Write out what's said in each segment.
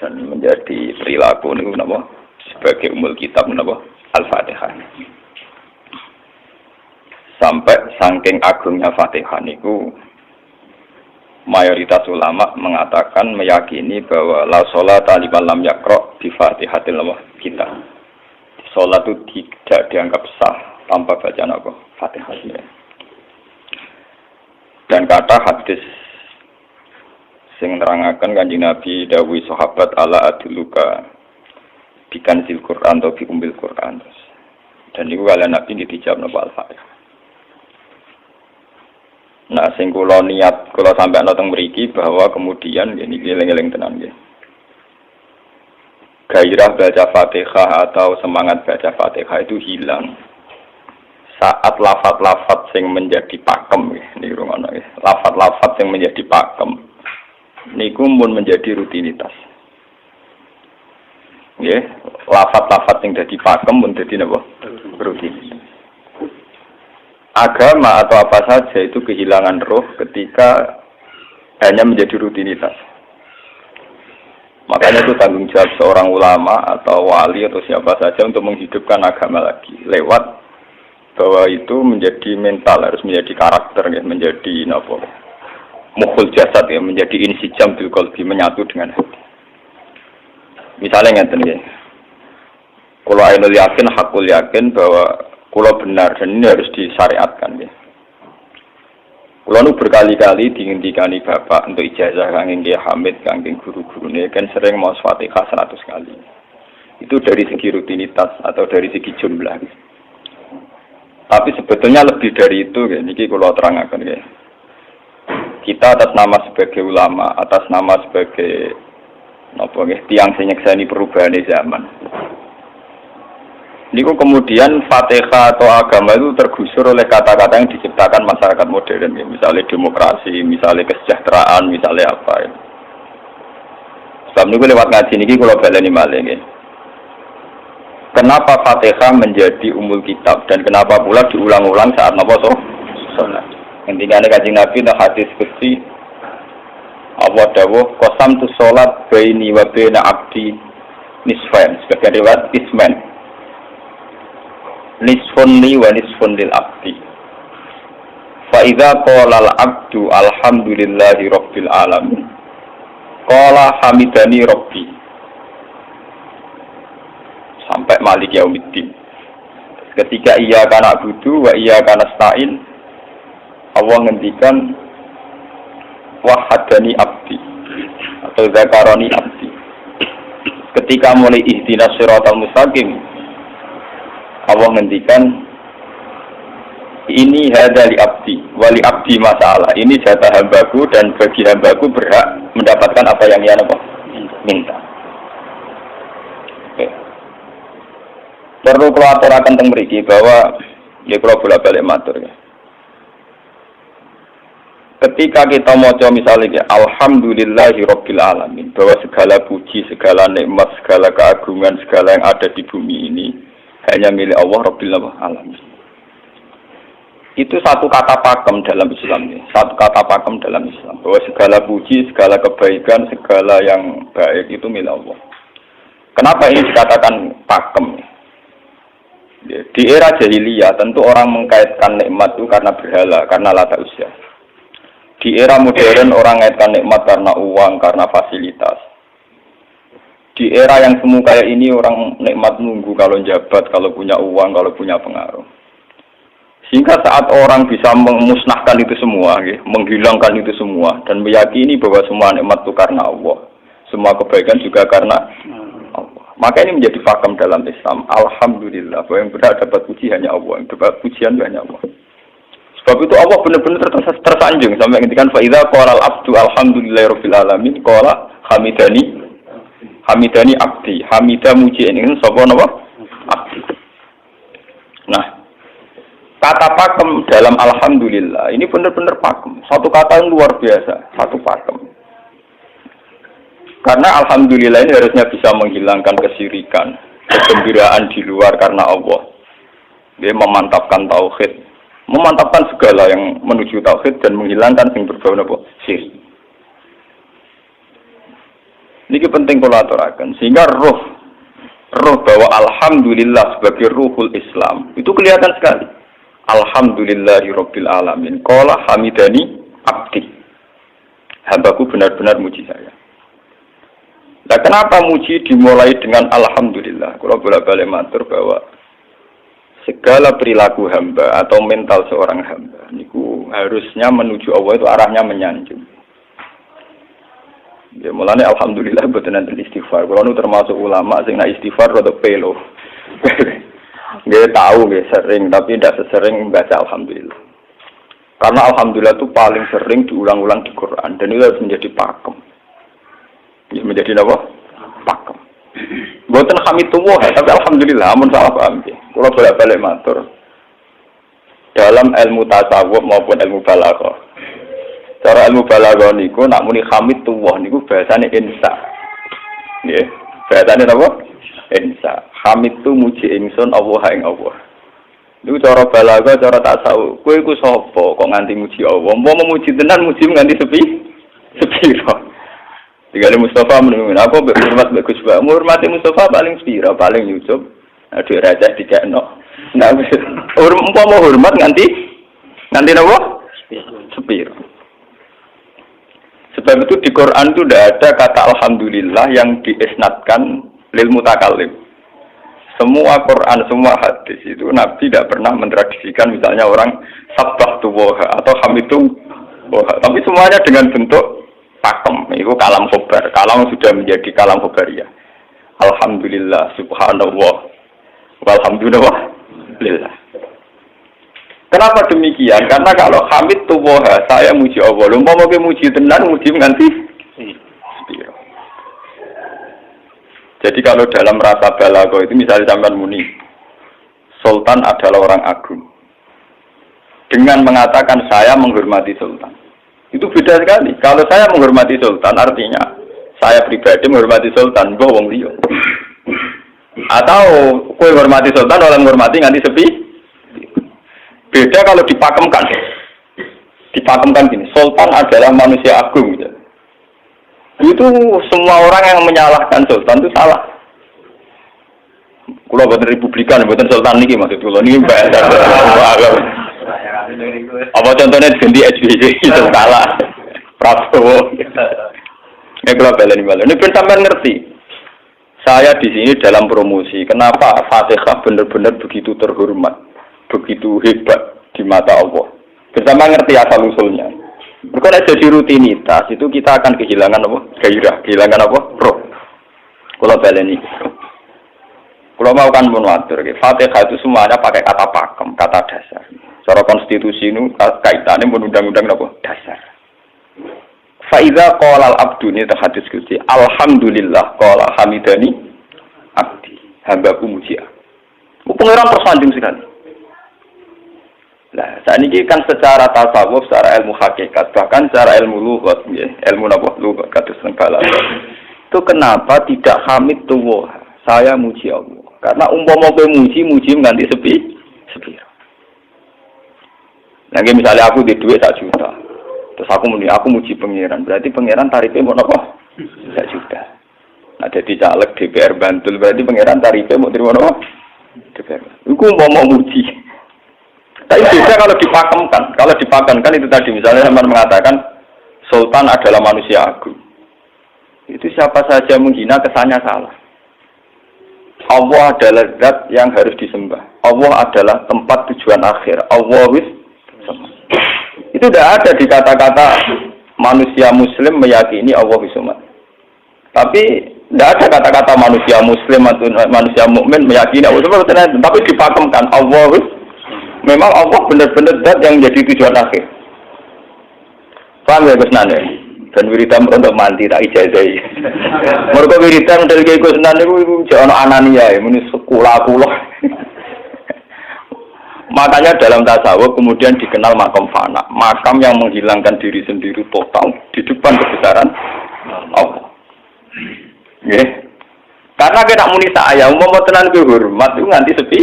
dan menjadi perilaku niku napa sebagai umul kitab napa Al-Fatihah. Sampai saking agungnya Fatihah niku mayoritas ulama mengatakan meyakini bahwa la sholata liman lam yaqra bi Fatihatil kitab. Salat itu tidak dianggap sah tanpa bacaan apa? Fatihah. Dan kata hadis sing nerangaken Kanjeng Nabi dawuh sahabat ala adluka bikanzil Quran atau bi umbil Quran. Dan niku kalian Nabi dijawab napa Al-Fatihah. Nah, sing kula niat kula sampai nonton mriki bahwa kemudian ini eling-eling tenan nggih. Gairah baca Fatihah atau semangat baca Fatihah itu hilang saat lafaz-lafaz yang menjadi pakem nggih ngono nggih. Lafaz-lafaz yang menjadi pakem niku mun menjadi rutinitas. Nggih, lafaz-lafaz yang dadi pakem mun dadi napa? Rutinitas. Agama atau apa saja itu kehilangan roh ketika hanya menjadi rutinitas. Makanya itu tanggung jawab seorang ulama atau wali atau siapa saja untuk menghidupkan agama lagi. Lewat bahwa itu menjadi mental, harus menjadi karakter, ya, menjadi mukhul jasad, ya, menjadi insijam bil qalbi, menyatu dengan hati. Misalnya ngeten ya. Kalau ainul yakin, hakul yakin bahwa kalau benar dan ini harus disyariatkan ya. Kalau nu berkali-kali dihentikan bapak untuk ijazah kangge Kiai Hamid, kangge guru-gurune kan sering mau Fatihah 100 kali. Itu dari segi rutinitas atau dari segi jumlah. Tapi sebetulnya lebih dari itu ya. Niki kalau terangkan ya. Kita atas nama sebagai ulama, atas nama sebagai tiang sing nyekseni perubahan zaman. Niku kemudian Fatihah atau agama itu tergusur oleh kata-kata yang diciptakan masyarakat modern, ya. Misalnya demokrasi, misalnya kesejahteraan, misalnya apa. Ya. Sebab niku lewat ngaji niki kula baleni malih nggih. Kenapa Fatihah menjadi umul kitab dan kenapa pula diulang-ulang saat napa salat? Intinya Kanjeng Nabi nang hadis qudsi Allah dawuh qasam tu salat baini wa baina abdi nisfain, sebagai riwayat isman. Nisfun li wa nisfun lil abdi. Fa idza qala al abdu alhamdulillahi rabbil alamin. Qala hamidani rabbi. Sampai malik yaumiddin. Ketika ia kana budu wa ia kana stain, Allah ngendikan wahadani abdi atau zakarani abdi. Ketika mulai ihdinas siratal mustaqim, Allah ngendikan ini hadali abdi wali abdi masalah, ini jatah hambaku dan bagi hambaku berhak mendapatkan apa yang ia minta. Okay. Perlu kalau aturakan tentang mriki bahwa ya kalau bolak-balik matur ya. Ketika kita maca misalnya alhamdulillahi rabbil alamin, bahwa segala puji, segala nikmat, segala keagungan, segala yang ada di bumi ini hanya milik Allah Rabbil Alamin. Itu satu kata pakem dalam Islam ini. Satu kata pakem dalam Islam. Bahwa segala puji, segala kebaikan, segala yang baik itu milik Allah. Kenapa ini dikatakan pakem? Di era jahiliyah tentu orang mengkaitkan nikmat itu karena berhala, karena Lata Uzza. Di era modern orang mengkaitkan nikmat karena uang, karena fasilitas. Di era yang semu kayak ini orang nikmat nunggu kalau jabat, kalau punya uang, kalau punya pengaruh. Sehingga saat orang bisa memusnahkan itu semua, menghilangkan itu semua, dan meyakini bahwa semua nikmat itu karena Allah, semua kebaikan juga karena Allah. Maka ini menjadi fakam dalam Islam. Alhamdulillah, bahwa yang berhak dapat puji hanya Allah, yang dapat pujian hanya Allah. Sebab itu Allah benar-benar tersanjung sampai ngendikan fa idza qala al-abdu alhamdulillahirabbil alamin qala hamidani abdi, hamidah muji ini sapa napa? Abdi. Nah, kata pakem dalam alhamdulillah ini benar-benar pakem. Satu kata yang luar biasa, satu pakem. Karena alhamdulillah ini harusnya bisa menghilangkan kesyirikan, kegembiraan di luar karena Allah. Dia memantapkan tauhid, memantapkan segala yang menuju tauhid dan menghilangkan yang berbau napa? Syirik. Niki penting kula aturaken sehingga roh bahwa alhamdulillah sebagai ruhul Islam itu kelihatan sekali. Alhamdulillahirabbil alamin. Qala hamidani abdi. Hambaku benar-benar muji saya. Nah, kenapa muji dimulai dengan alhamdulillah? Kalau bolak-balik matur bahwa segala perilaku hamba atau mental seorang hamba niku harusnya menuju Allah itu arahnya menyanjung. Ya mulane alhamdulillah boten enten istighfar. Kalau nu termasuk ulama sing nak istighfar rada pelo. Nggih tahu nggih sering tapi tidak sesering baca alhamdulillah. Karena alhamdulillah itu paling sering diulang-ulang di Quran dan itu harus menjadi pakem. Ya menjadi apa? Pakem. Boten hamidullah tapi alhamdulillah amun salah paham nggih. Kula bolak-balik matur. Dalam ilmu tasawuf maupun ilmu balaghah. Cara ilmu balaghah niku nak muni hamidullah niku bahasane insa. Nggih. Bahasane napa? Insa. Hamid tu muji ingsun Allah ing Allah. Niku cara balaghah, cara tasawuf. Kowe iku sapa kok nganti muji Allah? Mau memuji tenan muji nganti sepi? Tinggal Mustafa menunggu. Aku hormat bagus banget. Menghormati Mustafa paling spira, paling YouTube. Aduh raja dikekno. Nah, mau hormat nganti napa? Spira. Sebab itu di Quran itu tidak ada kata alhamdulillah yang diisnadkan lil mutakallim. Semua Quran, semua hadis itu Nabi tidak pernah mentradisikan misalnya orang sabbahtu woha atau hamidu woha. Tapi semuanya dengan bentuk pakem. Itu kalam khobar. Kalam sudah menjadi kalam khobariyah. Alhamdulillah, subhanallah, walhamdulillah. Kenapa demikian? Karena kalau hamid tu woha, saya muji Allah. Mau muji tenan, muji nganti spiro. Jadi kalau dalam rasa balaghah itu misalnya sampean muni, Sultan adalah orang agung. Dengan mengatakan saya menghormati Sultan. Itu beda sekali. Kalau saya menghormati Sultan artinya saya pribadi menghormati Sultan, mbah wong liya. Atau kowe menghormati Sultan oleh menghormati nganti sepi. Beda kalau dipakemkan. Dipakemkan gini, Sultan adalah manusia agung gitu. Itu semua orang yang menyalahkan Sultan itu salah. Kalau buatan Republikan, buatan Sultan ini maksud kalau ini bahasa apa contohnya ganti SBY itu salah. Prabowo. Ini kalau balen ini ben sampean ngerti. Saya di sini dalam promosi. Kenapa Fatihah benar-benar begitu terhormat, begitu hebat di mata Allah. Bersama ngerti asal usulnya. Bukan jadi rutinitas itu kita akan kehilangan apa? Gairah, kehilangan apa? Roh. Kalau baleni. Kalau mau kan menwatur, Fatihah itu semuanya pakai kata pakem, kata dasar. Secara konstitusi itu kaitannya undang-undang apa? Dasar. Faiza qala al-abdu ni hadis kunci. Alhamdulillah qala hamidani abdi. Hambaku muji. Pengiran tersanjung sekali. Nah, saat ini kan secara tasawuf, secara ilmu hakikat, bahkan secara ilmu lughat, ilmu apa? Lughat kados balaghah. Itu kenapa tidak hamid tuwah? Saya muji Allah. Karena umpama kowe muji nganti sepi. Lagi misalnya aku di duit 1 juta. Terus aku muji pangeran. Berarti pangeran tarifnya mau apa? 1 juta. Nah, jadi caleg DPR Bantul berarti pangeran tarifnya mau terima apa? DPR. Iku mau muji. Tapi beda kalau dipakemkan. Kalau dipakemkan itu tadi misalnya teman mengatakan Sultan adalah manusia agung. Itu siapa saja menghina kesannya salah. Allah adalah zat yang harus disembah. Allah adalah tempat tujuan akhir. Allah wis. Itu tidak ada di kata-kata manusia Muslim meyakini Allah wis. Tapi tidak ada kata-kata manusia Muslim atau manusia mukmin meyakini Allah. Tapi dipakemkan Allah wis. Memang Allah benar-benar zat yang menjadi tujuan akhir. Paham ya Gus Nan? Dan wiridan untuk mandi tak ijazahi. Mergo wiridan dari Gus Nan itu jono anania ya, muni sekolah. Makanya dalam tasawuf kemudian dikenal makam fana, makam yang menghilangkan diri sendiri total di depan kebesaran Allah. Nggih. Karena kita muni saya, umpama tenan ku hormat itu nganti sepi.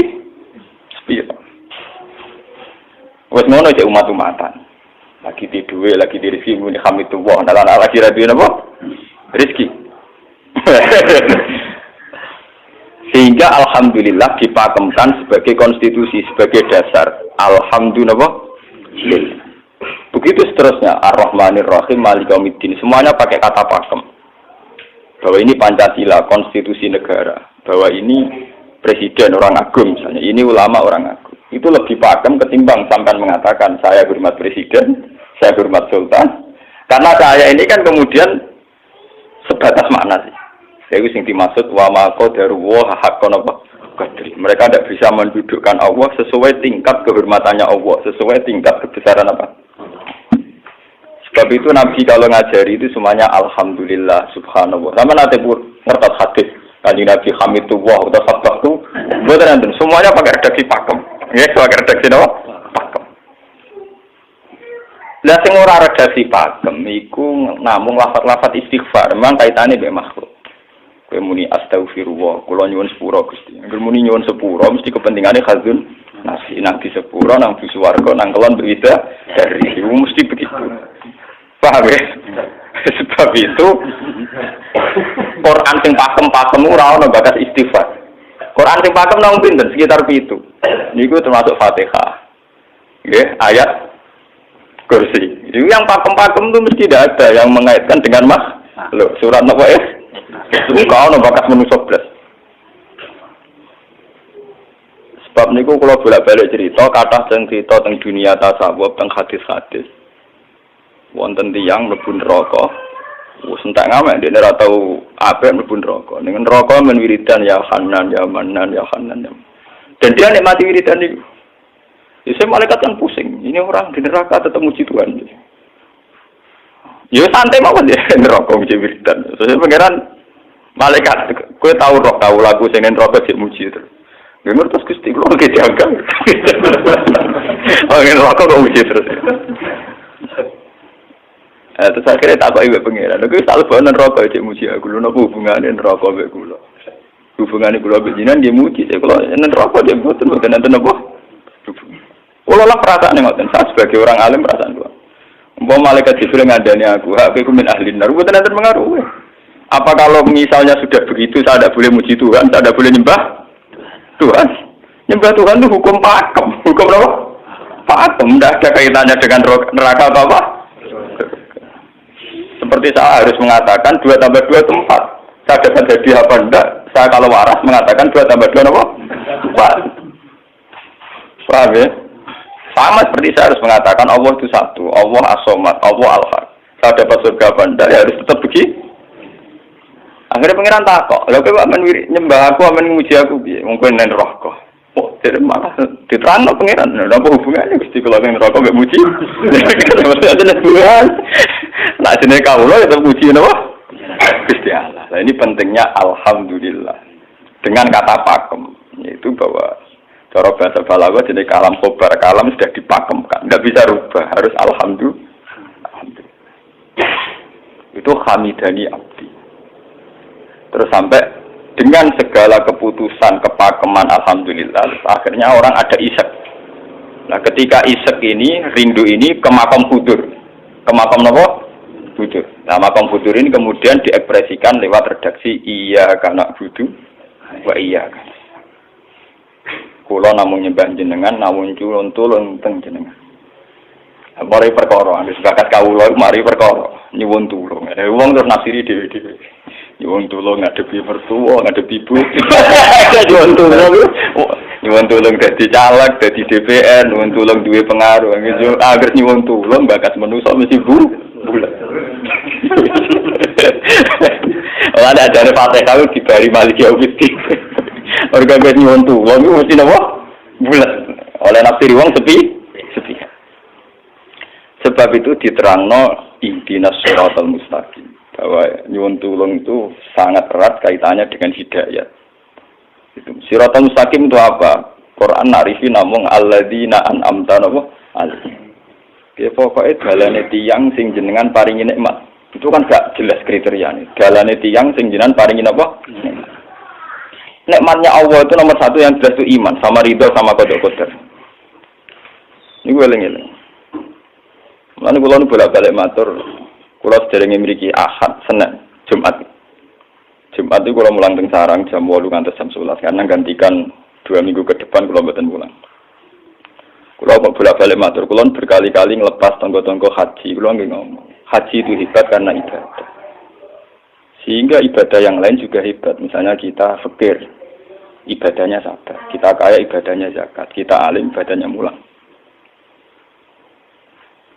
Wes ngono cek umat-umatan. Lagi di duwe, lagi di rezeki muni hamidullah, dalan lagi ra duwe napa? Rezeki. Sehingga alhamdulillah dipakemkan sebagai konstitusi, sebagai dasar. Alhamdulillah. Begitu seterusnya. Ar-Rahmanir Rahim, Maliki Yaumiddin. Semuanya pakai kata pakem. Bahwa ini Pancasila, konstitusi negara. Bahwa ini presiden orang agung misalnya. Ini ulama orang agung. Itu lebih pakem ketimbang sampai mengatakan saya hormat presiden, saya hormat sultan. Karena saya ini kan kemudian sebatas makna sih. Itu yang dimaksud wa ma qadaruhu haqqan qadri. Mereka tidak bisa mendudukkan Allah sesuai tingkat kehormatannya Allah, sesuai tingkat kebesaran apa. Sebab itu Nabi kalau ngajari itu semuanya alhamdulillah subhanallah. Sama nanti ngertos hadis kanjeng Nabi hamidullah atau sabtu, mboten enten semuanya pakai redaksi pakem. Nggih, pakai redaksi napa? Pakem. Lah sing ora redaksi pakem iku namung lafaz-lafaz istighfar, memang kaitane mbek makhluk. Kowe muni astagfirullah, kula nyuwun sepura Gusti. Angger muni nyuwun sepura mesti kepentingane khazun nasi nang di sepura nang di swarga nang kelon berita dari itu mesti begitu. Paham ya? Sebab itu Quran sing pakem-pakem ora ono batas istighfar. Quran sing pakem nang pinten sekitar 7. Niku termasuk Fatihah. Nggih, ayat kursi. Itu yang pakem-pakem itu mesti tidak ada yang mengaitkan dengan makhluk. Surat napa ya? Kau no bakat manusia belas. Sebab niku kalau bolak-balik cerita, kata cerita tentang dunia tasawuf, tentang hadis-hadis. Wonten tiyang mlebu neraka. Wis entek ngamek dene ora tau apik mlebu neraka. Ning neraka men wiridan ya Hanan ya Manan ya Hanan. Dan dia nikmati wiridan niku. Isih malaikat kan pusing. Ini orang di neraka tetap muji Tuhan. Ya santai mawon ya neraka muji wiridan. Terus pangeran malaikat, kowe tahu roh kau lagu sing neraka sik muji terus. Nggih terus Gusti kula iki dianggap. Oh neraka kok muji terus. Terus akhirnya tak kok iwek pengiran. Lha kuwi tak lebone neraka sik muji aku. Lho napa hubungane neraka mek kula? Hubungane kula mek jinan nggih muji sik kula neraka sik mboten enten apa? Kula lah perasaan ngoten. Saya sebagai orang alim perasaan kula. Umpama malaikat Jibril ngandani aku, hak kowe min ahli nar, mboten enten pengaruh. Apa kalau misalnya sudah begitu, saya tidak boleh muji Tuhan, saya tidak boleh nyembah Tuhan? Nyembah Tuhan itu hukum pakem. Hukum apa? Pakem. Tidak ada kaitannya dengan neraka apa-apa. Seperti saya harus mengatakan 2 tambah 2 itu 4. Saya dapat jadi apa enggak? Saya kalau waras mengatakan 2 tambah 2 apa? 4. Paham ya? Sama seperti saya harus mengatakan Allah itu satu. Allah as-somad, Allah al-haq. Saya dapat surga apa enggak? Ya harus tetap begitu. Akhirnya pengiran takok, lha kowe amen nyembah aku, amen muji aku piye? Wong kowe nang neraka. Oh, jadi malah diterangno pengiran. Lha apa hubungannya Gusti kula nang neraka mbek muji? Ada hubungan. Lah jenenge kawula ya muji napa? Gusti Allah. Nah, ini pentingnya alhamdulillah. Dengan kata pakem, yaitu bahwa cara bahasa balaghah jenenge kalam khobar, kalam sudah dipakemkan. Enggak bisa rubah, harus alhamdulillah. Itu hamidani abdi. Terus sampai dengan segala keputusan kepakeman alhamdulillah akhirnya orang ada isek. Nah ketika isek ini rindu ini ke makam hudur. Ke makam apa? Hudur. Nah makam hudur ini kemudian diekspresikan lewat redaksi iya kana hudu wa iya kana. Kula namung nyembah jenengan namun tulung teng jenengan. Mari perkara wis bakat kawula mari perkara nyuwun tulung. Wong terus nafsiri dhewe-dhewe. Nyuwun tulung ngadepi mertua, ngadepi ibu. Nyuwun tulung. Nyuwun tulung dadi caleg, dadi DPR, nyuwun tulung duwe pengaruh. Angger nyuwun tulung bakas manusa mesti bulat. Ora ada dari Fatihah dibari Maliki Yaumiddin. Orga nyuwun tulung mesti napa? Bulat. Oleh nafsiri wong sepi. Sebab itu diterangno ihdinas siratal mustaqim. Bahwa nyuwun tulung itu sangat erat kaitannya dengan hidayah. Itu siratal mustaqim itu apa? Quran narifi namung alladzina an'amta alaihim. Ya pokoke dalane tiyang sing jenengan paringi nikmat. Itu kan gak jelas kriteriane. Dalane tiyang sing jenengan paringi apa? Nikmatnya Allah itu nomor 1 yang jelas itu iman sama ridho sama qada. Niku eling-eling. Lan kula nu bolak-balik matur, kula sederenge mriki Ahad, Senin, Jumat. Jumat itu kalau mulang teng sarang jam 8 ngantos jam 11 karena gantikan 2 minggu ke depan kalau mboten mulang. Kalau mau bolak-balik matur, kalau berkali-kali ngelepas tonggo-tonggo haji, kalau nggak ngomong. Haji itu hebat karena ibadah. Sehingga ibadah yang lain juga hebat. Misalnya kita fikir, ibadahnya sabar. Kita kaya, ibadahnya zakat. Kita alim, ibadahnya mulang.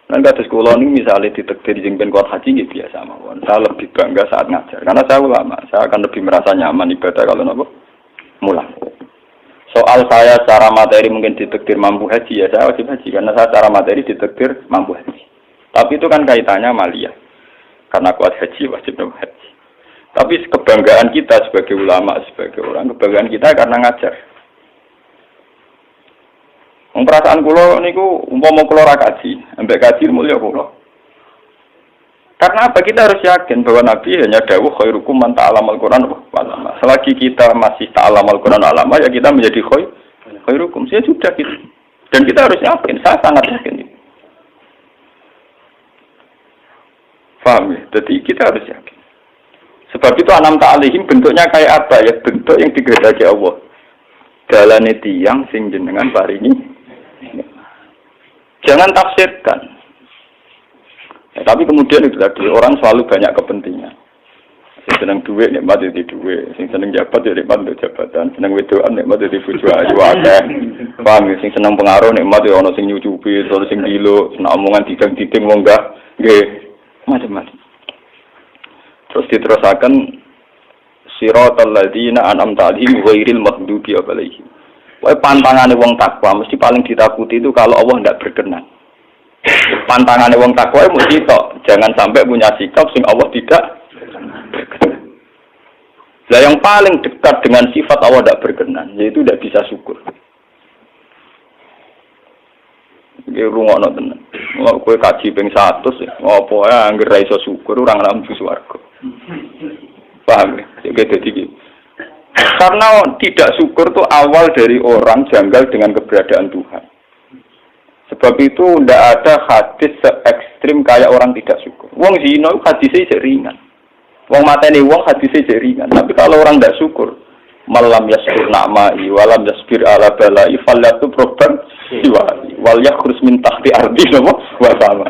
Dan kata sekolah ini misalnya ditekdir jengben kuat haji, ini biasa mawon. Saya lebih bangga saat ngajar. Karena saya ulama, saya akan lebih merasa nyaman ibadah kalau nopo mulang. Soal saya secara materi mungkin ditekdir mampu haji, ya saya wajib haji. Karena saya secara materi ditekdir mampu haji. Tapi itu kan kaitannya maliyah. Karena kuat haji, wajib haji. Tapi kebanggaan kita sebagai ulama, sebagai orang, kebanggaan kita karena ngajar. Perasaan kula niku umpama kula ra kaji, ambek kaji mulya kula. Karena apa? Kita harus yakin bahwa Nabi hanya dawuh khairukum man ta'allamal Qur'an wa 'allama. Selagi kita masih ta'allamal Qur'an wa 'allama, ya kita menjadi khairukum. Ya sudah gitu. Dan kita harus yakin, saya sangat yakin. Paham ya? Jadi kita harus yakin. Sebab itu anam ta'alihim bentuknya kayak apa ya? Bentuk yang digedaki Allah. Dalane tiyang sing jenengan paringi. Jangan tafsirkan. Ya, tapi kemudian itu tadi orang selalu banyak kepentingan. Sing seneng duit nikmat di duit, sing seneng jabat ya nikmat untuk jabatan, seneng wedoan nikmat di bojo ayu akeh. Paham ya? Sing seneng pengaruh nikmat ya ana sing nyucupi, ana sing dilo, seneng omongan didang-diding wong enggak nggih macam-macam. Terus diterusaken siratal ladzina an'amta 'alaihim ghairil maghdubi 'alaihim. Wae pantangane wong takwa mesti paling ditakuti itu kalau Allah tidak berkenan. Pantangane wong takwa mesti tok, jangan sampai punya sikap sing Allah tidak berkenan. Lah yang paling dekat dengan sifat Allah tidak berkenan yaitu tidak bisa syukur. Iki rungokno tenan. Mau kowe kaji ping 100 apa ae anggere ra iso syukur ora ngambu swarga. Paham ya? Jadi karena tidak syukur itu awal dari orang janggal dengan keberadaan Tuhan. Sebab itu tidak ada hadis se-ekstrim kayak orang tidak syukur. Wong zina hadisnya ringan. Wong mateni wong hadisnya ringan. Tapi kalau orang tidak syukur, malam yaskur na'mai walam yasbir ala balai falyatu proban siwali wal yakhrus min tahti ardi wa sama.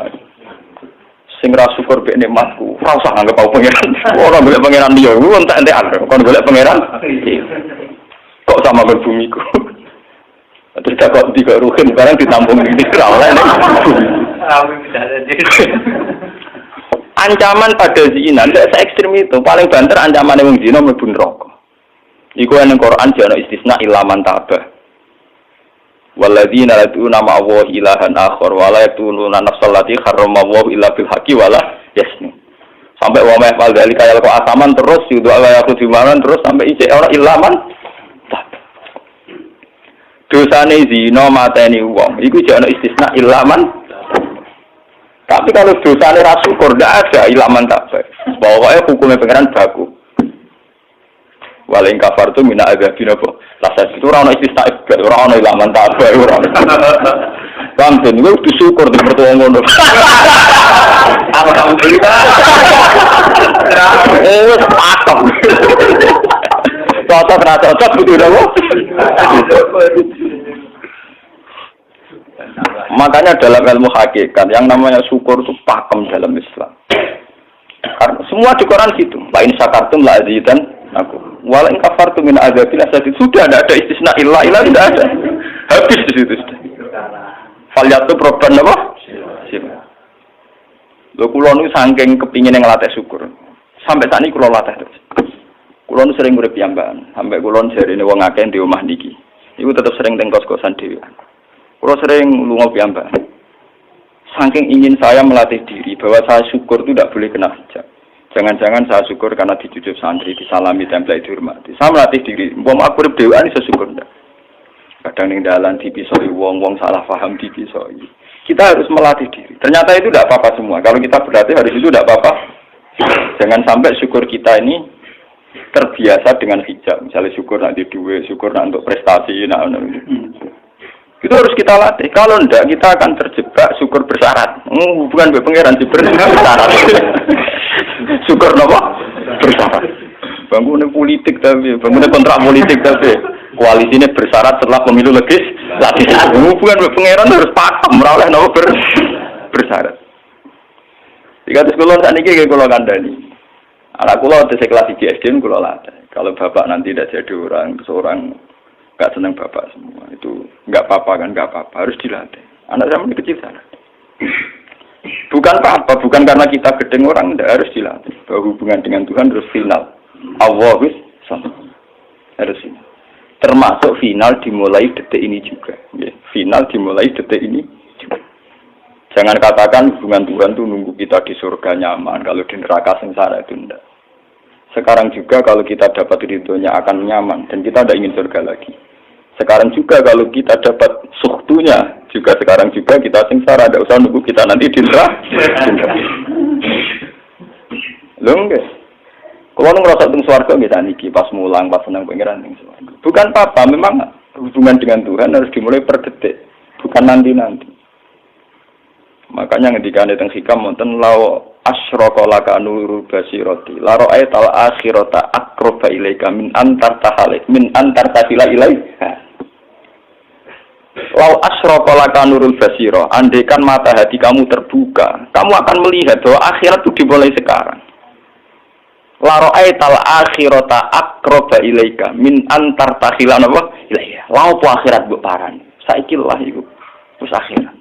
Sing ra syukur mek nikmatku, ora usah nganggep aku pangeran. Ora golek pangeran liya, ku entek-entekan. Kon golek pangeran. Kok sama karo bumiku. Terus kok tiga ruhin barang ditampung di oleh. Ancaman pada zina ndak se ekstrem itu. Paling banter ancaman wong zina mlebu neraka. Iku nang Quran jane istisna ilaman tabah. Walladzina yad'una ma'allahi ilahan akhar wa la yaqtuluna nafsal lati harramallahu illa bil haqqi wa la yasni. Sampai wa ma fa'al dzalika yalqa asaman terus yudu ala yaqtu dimanan terus sampai ijek ora ilaman. Dosane zina mateni wong iku jek ana istisna ilaman. Tapi kalau dosane ra syukur ndak ada ilaman tabah. Pokoke hukume pengeran baku. Waling kafar tu mina agabina po. Rasa itu orang istisna ibad, orang ilaman tabah orang. Bang ben gue bersyukur di mertua ngono. Alhamdulillah. Patok. Cocok ra cocok kudu lho. Makanya dalam ilmu hakikat yang namanya syukur itu pakem dalam Islam. Karena semua di Quran gitu. La in syakartum la azidan aku. Wala in kafartum min azabil asadid. Sudah ada istisna illa tidak ada. Habis di situ sudah. Falyatu proban apa? Lho kula nu saking kepingin ngelatih syukur. Sampai saat ini kula latih terus. Kula nu sering urip piyambakan, sampai kula jarine wong akeh di omah niki. Iku tetep sering teng kos-kosan dhewe. Kula sering lunga piyambakan. Saking ingin saya melatih diri bahwa saya syukur itu tidak boleh kena hijab. Jangan-jangan saya syukur karena dicucuk santri, disalami, tempel, dihormati. Saya melatih diri. Wong aku urip dhewean iso syukur ndak. Kadang ning dalan dipisoi wong salah paham dipisoi. Kita harus melatih diri. Ternyata itu tidak apa-apa semua. Kalau kita berlatih hari itu tidak apa-apa. Jangan sampai syukur kita ini terbiasa dengan hijab. Misalnya syukur nanti duit, syukur nanti untuk prestasi. Itu harus kita latih. Kalau enggak, kita akan terjebak syukur bersyarat. Bukan pengeran, syukur bersyarat. Syukur apa? Bersyarat. bangunan politik tapi bangunan kontrak politik tapi koalisinya bersyarat setelah pemilu legislatif. Hubungan pangeran harus pakem oleh nopo bersyarat. Jika sekolah saat ini kayak kalau kandani, anak kulo tes kelas SD kulo latih. Kalau bapak nanti tidak jadi seorang nggak senang bapak semua itu nggak apa-apa kan, nggak apa-apa, harus dilatih. Anak saya masih kecil sana. Bukan apa-apa, bukan karena kita gedeng orang, tidak harus dilatih. Bahwa hubungan dengan Tuhan harus final. Allah harus final. Termasuk final dimulai detik ini juga. Ya, final dimulai detik ini juga. Jangan katakan hubungan Tuhan itu nunggu kita di surga nyaman, kalau di neraka sengsara itu tidak. Sekarang juga kalau kita dapat ridhonya akan nyaman, dan kita tidak ingin surga lagi. Sekarang juga kalau kita dapat suhtunya, juga sekarang juga kita sengsara, tidak usah nunggu kita nanti di neraka. Loh enggak. Kalau ngerasa teng swarga kita niki pas mulang, pas senang pangeran teng swarga. Bukan apa, memang hubungan dengan Tuhan harus dimulai per detik, bukan nanti-nanti. Makanya ketika teng hikam wonten law asyraka laka nurul basirati la ra'aital akhirata aqraba ilaika min antar tahila ilaiha. Law asyraka laka nurul basira, andaikan mata hati kamu terbuka, kamu akan melihat bahwa akhirat itu dimulai sekarang. La ra'aital akhirata aqraba ilaika min antar tahila ilaiha. Law akhirat mbok parani. Saiki lah iku wis akhirat.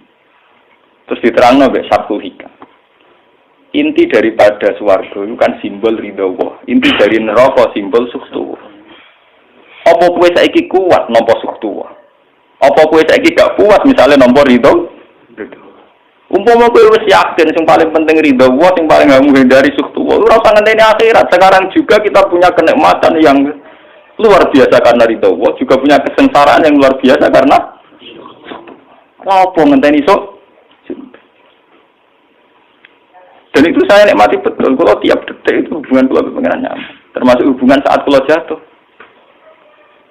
Terus diterangno mbek sabtu hikam. Inti daripada swarga itu kan simbol ridho Allah. Inti dari neraka simbol suktu. Apa kowe saiki kuat nampa suktu? Apa kowe saiki gak kuat misalnya nampa ridho? Umpama kowe wis yakin sing paling penting ridho Allah, sing paling gak menghindari suktu. Ora usah ngenteni akhirat. Sekarang juga kita punya kenikmatan yang luar biasa karena ridho Allah, juga punya kesengsaraan yang luar biasa karena apa ngenteni sok? Dan itu saya nikmati betul. Kalau tiap detik itu hubungan kalau pengenan nyaman. Termasuk hubungan saat kalau jatuh.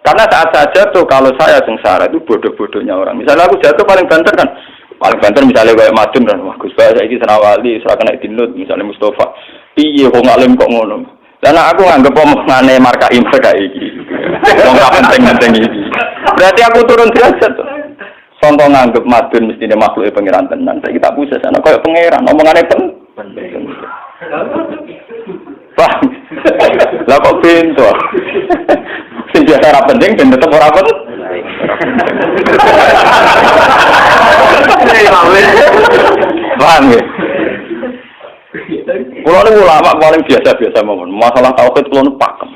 Karena saat saya jatuh, kalau saya sengsara itu bodoh-bodohnya orang. Misalnya aku jatuh paling banter kan. Paling banter misalnya kayak Madun kan. Wah Gus Bae saya ini Serawali, serah kena dinut. Misalnya Mustafa. Iya kok ngalim kok ngono. Karena aku nganggep omongane markai ini. Wong gak penting-penting ini. Berarti aku turun derajat tuh. Contoh nganggep Madun mestine makhluk pangeran tenan. Saya kita pusat sana koyo pangeran omongane penting. Paham? Lah kok pintu? Sing biasa ora penting ben tetep ora penting. Paham ya? Kulo niku ulama paling biasa-biasa mawon. Masalah tauhid kulo nu pakem.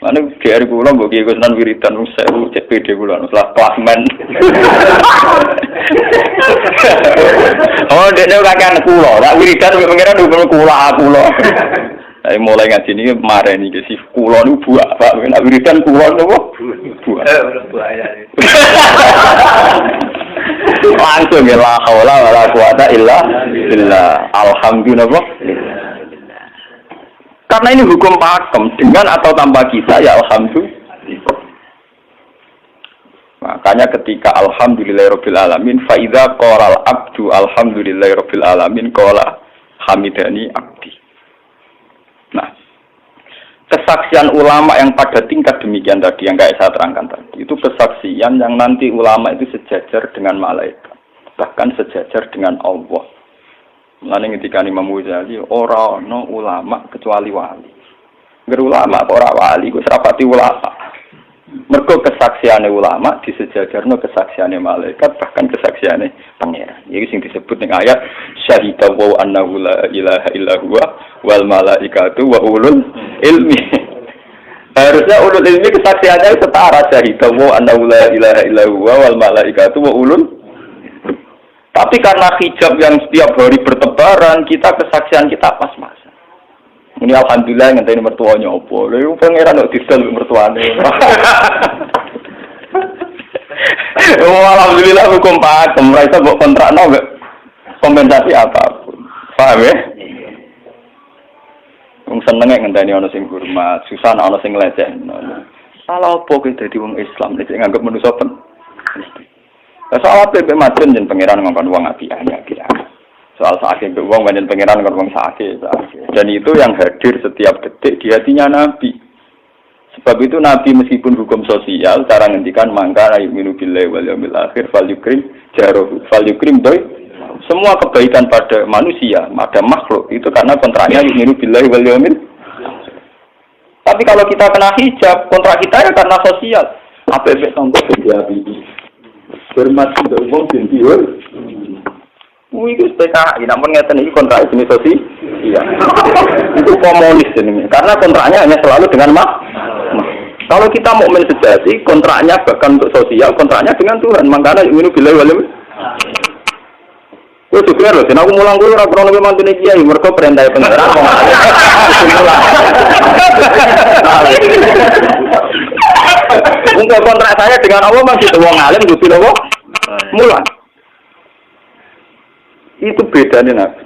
Ane DR kulo mbok ki Gusnan wiridan wis 1000 CPD kulo setelah klasmen. Oh, dekne kakean kulo, nek wiridan pengiran hukum kulo. Saya mulai ngaji ini mareni ke si kulo niku buak, Pak. Nek wiridan kulo niku buak. Langsung ya la haula wala quwata illa billah. Alhamdulillah. Karena ini hukum pakem, dengan atau tanpa kita ya alhamdulillah. Makanya ketika alhamdulillahirabbil alamin fa idza qala al-abdu alhamdulillahirabbil alamin qala hamidani abdi. Nah, kesaksian ulama yang pada tingkat demikian tadi yang kayak saya terangkan tadi, itu kesaksian yang nanti ulama itu sejajar dengan malaikat, bahkan sejajar dengan Allah. Mulane ketika Imam Ghazali ora ana ulama kecuali wali. Ngger ulama ora wali wis rapati ulama. Mergo kesaksiane ulama disejajarno kesaksiane malaikat bahkan kesaksiane pangeran. Iki sing disebut ning ayat syahida wa annahu la ilaha illa huwa wal malaikatu wa ulul ilmi. Harusnya ulul ilmi kesaksiannya setara syahida wa annahu la ilaha illa huwa wal malaikatu wa ulul. Tapi karena hijab yang setiap hari bertebaran, kita kesaksian kita pas-pasan. Ini alhamdulillah ngenteni mertuanya opo. Lha pangeran kok didol mertuane. Oh alhamdulillah hukum pakem, ora iso mbok kontrakno mbek kompensasi apapun. Paham ya? Wong senenge ngenteni ana sing hormat, susah ana sing lecehno. Salah opo ki dadi wong Islam nek nganggep manusa pen. Soal apa Madun jen pangeran ngomong uang apian. Soal sakit uang banyak pangeran ngomong sakit. Dan itu yang hadir setiap detik di hatinya Nabi. Sebab itu Nabi meskipun hukum sosial, cara ngendikan mangka yu'minu billahi wal yaumil akhir falyukrim jarohu, falyukrim doi. Semua kebaikan pada manusia, pada makhluk itu karena kontraknya yu'minu billahi wal yaumil. Tapi kalau kita kena hijab, kontrak kita ya karena sosial. Apa-apa contoh dia ini. Hormat untuk umum bintiur. Itu PKI, namun ngeten ini kontrak jenis sosial. Iya. Itu komunis ini. Karena kontraknya hanya selalu dengan kalau kita mukmin sejati, kontraknya bahkan untuk sosial, kontraknya dengan Tuhan. Makanya yu'minu billahi wal yaumil. Wes juga lho, aku mulang kuwi ora krono mantune kiai, mergo perintah pengeran wong. Untuk kontrak saya dengan Allah masih wong alim kudu nopo? Mulang. Itu bedanya Nabi.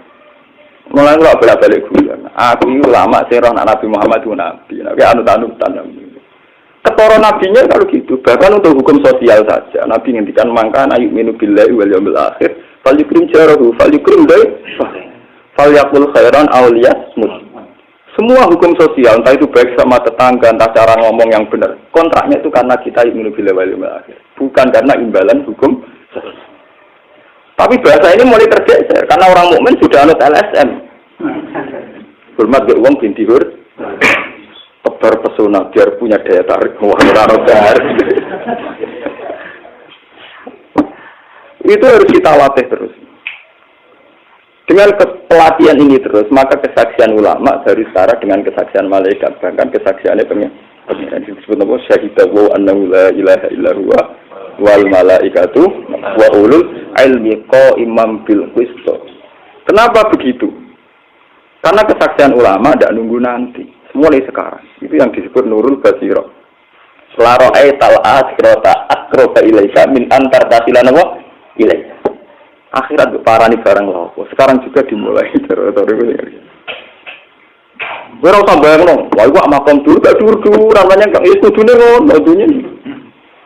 Mulang ora balik guyon. Aku iki ulama sing roh Nabi Muhammad itu nabi. Nabi anut-anutan. Ketara nabinya kalau gitu, bahkan untuk hukum sosial saja. Nabi ngendikan mangka yu'minu billahi wal yaumil akhir, falyukrim jarahu, falyukrim dai, falyaqul khairan aw liyasmut. Semua hukum sosial, entah itu baik sama tetangga, entah cara ngomong yang benar, kontraknya itu karena kita yu'minu billahi wal yaumil akhir, bukan karena imbalan hukum sosial. Tapi bahasa ini mulai tergeser karena orang mukmin sudah anut LSM. Hormat ke uang binti hur. Tebar pesona biar punya daya tarik itu harus kita latih terus. Dengan pelatihan ini terus, maka kesaksian ulama dari setara dengan kesaksian malaikat, bahkan kesaksiannya pengiran disebut apa? Syahidahu annahu la ilaha illa huwa wal malaikatu wa ulul ilmi qaiman bil qist. Kenapa begitu? Karena kesaksian ulama tidak nunggu nanti. Mulai sekarang, itu yang disebut nurul basiro. Selaro'ai tal'at kirota akroba ilaika min antar tasilan apa? Ilaika. Akhirat parani barang lopo. Sekarang juga dimulai. Gue rasa bayang dong. Wah, gue makam dulu, gak dur-dur. Namanya gak iskudunya ngono.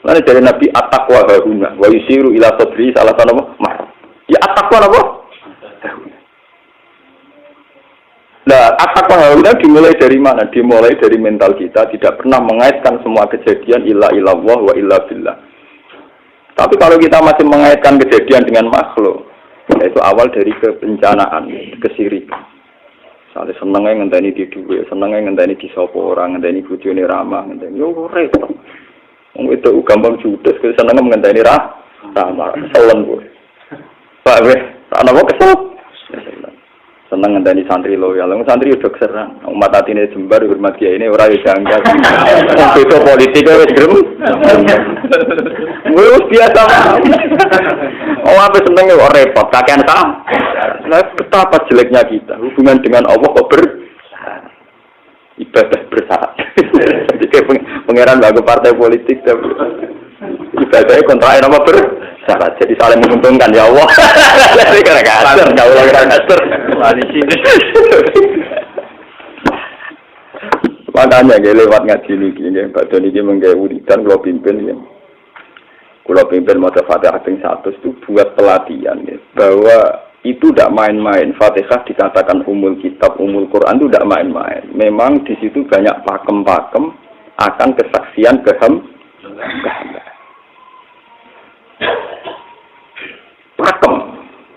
Lalu dari Nabi at-taqwa hahuna. Wa yusiru ila sadri salah satu apa? Ya at-taqwa apa? Nah, at-taqwa hahuna dimulai dari mana? Dimulai dari mental kita. Tidak pernah mengaitkan semua kejadian illa illallah wa illa billah. Tapi kalau kita masih mengaitkan kejadian dengan makhluk, itu awal dari kebencanaan, kesirikan. Misalnya senengnya ngenteni di duwe, senengnya ngenteni di sopo orang, ngenteni bojone ramah, ngenteni yo repot. Wong itu gampang judes, senengnya ngenteni ramah, keselen kowe. Pak weh, ana kok kesel. Seneng ngenteni santri loyal, santri udah keserang. Umat atine jembar hormat kiai ini ora yo janggal. Itu politik wis grem. Wis biasa. Oh, apa senengnya kok repot, kakean ta? Nah, betapa jeleknya kita. Hubungan dengan Allah kok ibadah bersyarat. Jadi pangeran bagi partai politik tapi ibadahnya kontra apa bersyarat. Jadi saling menguntungkan ya Allah. Jadi kadang-kadang enggak ulang kadang-kadang. Makanya lewat ngaji niki nggih, Pak Doni iki menggawe wiridan kula pimpin ya. Kula pimpin maca Fatihah ping 100 itu buat pelatihan ya, bahwa itu tidak main-main. Fatihah dikatakan umul kitab, umul Quran itu tidak main-main. Memang di situ banyak pakem-pakem akan kesaksian kehamba.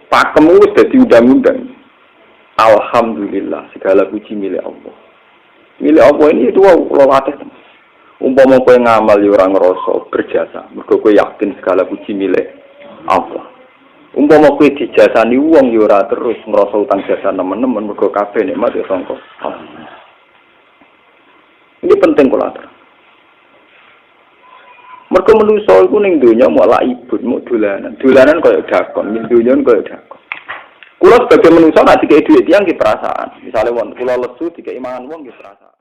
Pakem itu sudah diundang-undang. Alhamdulillah, segala puji milik Allah. Milik Allah ini itu kalau latih. Umpama kowe ngamal ya ora ngrasa berjasa, mergo kowe yakin segala puji milik Allah. Umpama kowe dijasani wong ya ora terus ngrasa utang jasa nemen-nemen, mergo kabeh nikmat ya sangka Allah. Ini penting kula atur. Mergo manusa iku ning donya malah ibut, mau dolanan. Dolanan kaya dakon, ning donya kaya dakon. Kula sebagai manusa nek dikei dhuwit tiyang ki perasaan. Misale wong kula lesu dikei mangan wong ki perasaan.